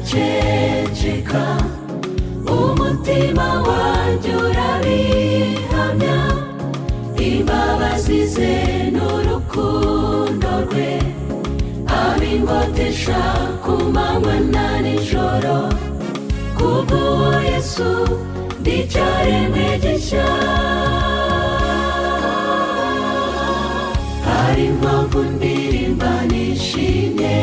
sindaceceka umutima wanjye urabihamya imbabazi ze n'urukundo rwe abingotesha ku manywa na nijoro kubw'uwo Yesu ndicyaremwe gishya hari impamvu ndirimba nishimye